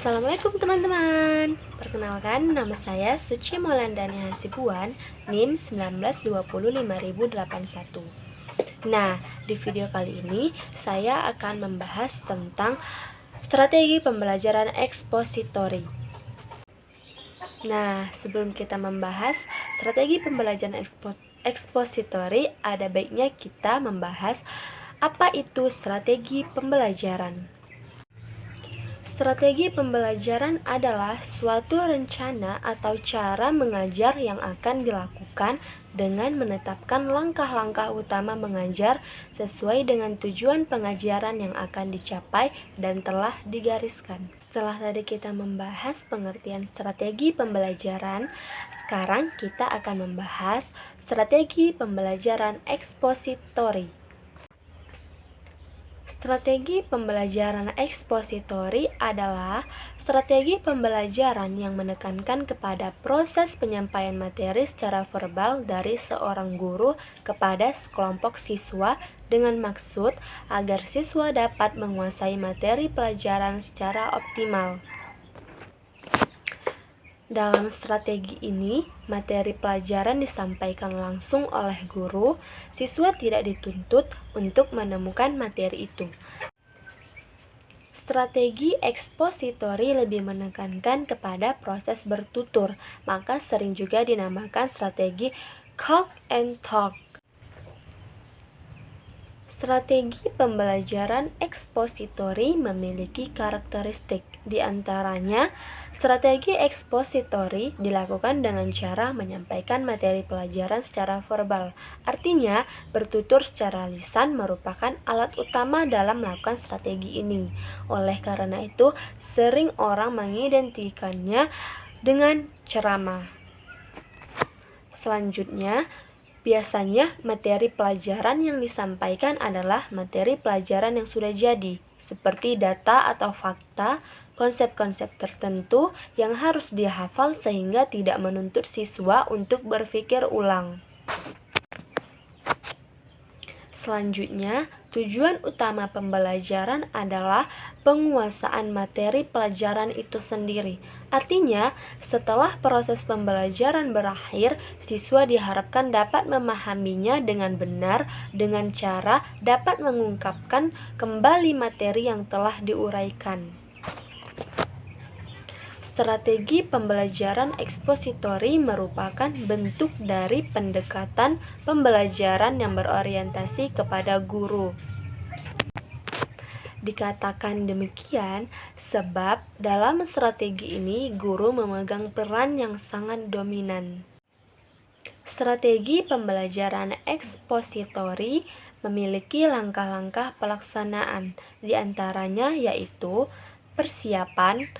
Assalamualaikum teman-teman. Perkenalkan, nama saya Suci Maulandani Hasibuan, NIM 1925081. Nah, di video kali ini saya akan membahas tentang strategi pembelajaran ekspositori. Nah, sebelum kita membahas strategi pembelajaran ekspositori, ada baiknya kita membahas apa itu strategi pembelajaran. Strategi pembelajaran adalah suatu rencana atau cara mengajar yang akan dilakukan dengan menetapkan langkah-langkah utama mengajar sesuai dengan tujuan pengajaran yang akan dicapai dan telah digariskan. Setelah tadi kita membahas pengertian strategi pembelajaran, sekarang kita akan membahas strategi pembelajaran ekspositori. Strategi pembelajaran ekspositori adalah strategi pembelajaran yang menekankan kepada proses penyampaian materi secara verbal dari seorang guru kepada sekelompok siswa dengan maksud agar siswa dapat menguasai materi pelajaran secara optimal. Dalam strategi ini, materi pelajaran disampaikan langsung oleh guru, siswa tidak dituntut untuk menemukan materi itu. Strategi ekspositori lebih menekankan kepada proses bertutur, maka sering juga dinamakan strategi talk and talk. Strategi pembelajaran ekspositori memiliki karakteristik, di antaranya strategi ekspositori dilakukan dengan cara menyampaikan materi pelajaran secara verbal. Artinya, bertutur secara lisan merupakan alat utama dalam melakukan strategi ini. Oleh karena itu, sering orang mengidentikannya dengan ceramah. Selanjutnya, biasanya materi pelajaran yang disampaikan adalah materi pelajaran yang sudah jadi, seperti data atau fakta, konsep-konsep tertentu yang harus dihafal sehingga tidak menuntut siswa untuk berpikir ulang. Selanjutnya, tujuan utama pembelajaran adalah penguasaan materi pelajaran itu sendiri. Artinya, setelah proses pembelajaran berakhir, siswa diharapkan dapat memahaminya dengan benar dengan cara dapat mengungkapkan kembali materi yang telah diuraikan. Strategi pembelajaran ekspositori merupakan bentuk dari pendekatan pembelajaran yang berorientasi kepada guru. Dikatakan demikian sebab dalam strategi ini guru memegang peran yang sangat dominan. Strategi pembelajaran ekspositori memiliki langkah-langkah pelaksanaan, di antaranya yaitu persiapan.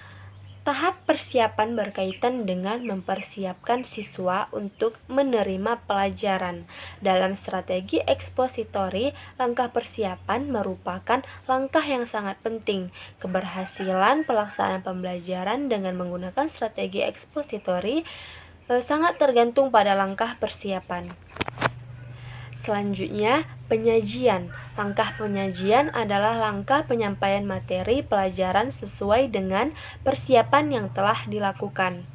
Tahap persiapan berkaitan dengan mempersiapkan siswa untuk menerima pelajaran. Dalam strategi ekspositori, langkah persiapan merupakan langkah yang sangat penting. Keberhasilan pelaksanaan pembelajaran dengan menggunakan strategi ekspositori sangat tergantung pada langkah persiapan. Selanjutnya, penyajian. Langkah penyajian adalah langkah penyampaian materi pelajaran sesuai dengan persiapan yang telah dilakukan.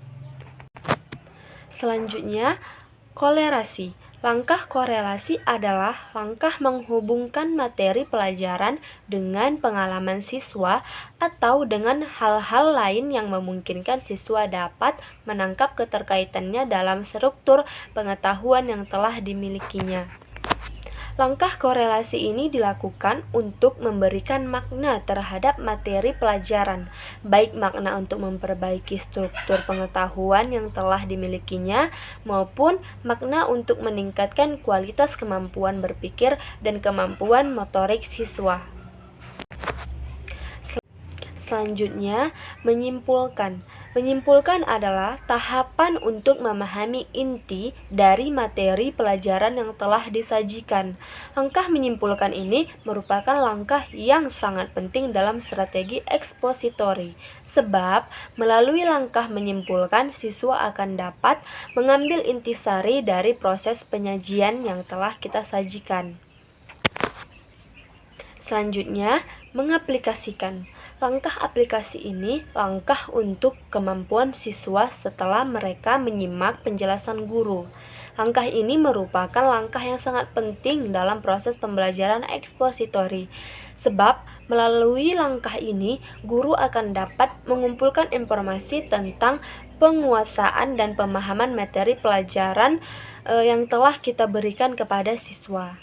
Selanjutnya, kolerasi. Langkah korelasi adalah langkah menghubungkan materi pelajaran dengan pengalaman siswa atau dengan hal-hal lain yang memungkinkan siswa dapat menangkap keterkaitannya dalam struktur pengetahuan yang telah dimilikinya. Langkah korelasi ini dilakukan untuk memberikan makna terhadap materi pelajaran, baik makna untuk memperbaiki struktur pengetahuan yang telah dimilikinya, maupun makna untuk meningkatkan kualitas kemampuan berpikir dan kemampuan motorik siswa. Selanjutnya, menyimpulkan. Menyimpulkan adalah tahapan untuk memahami inti dari materi pelajaran yang telah disajikan. Langkah menyimpulkan ini merupakan langkah yang sangat penting dalam strategi ekspositori, sebab melalui langkah menyimpulkan siswa akan dapat mengambil intisari dari proses penyajian yang telah kita sajikan. Selanjutnya, mengaplikasikan. Langkah aplikasi ini langkah untuk kemampuan siswa setelah mereka menyimak penjelasan guru. Langkah ini merupakan langkah yang sangat penting dalam proses pembelajaran ekspositori, sebab melalui langkah ini guru akan dapat mengumpulkan informasi tentang penguasaan dan pemahaman materi pelajaran yang telah kita berikan kepada siswa.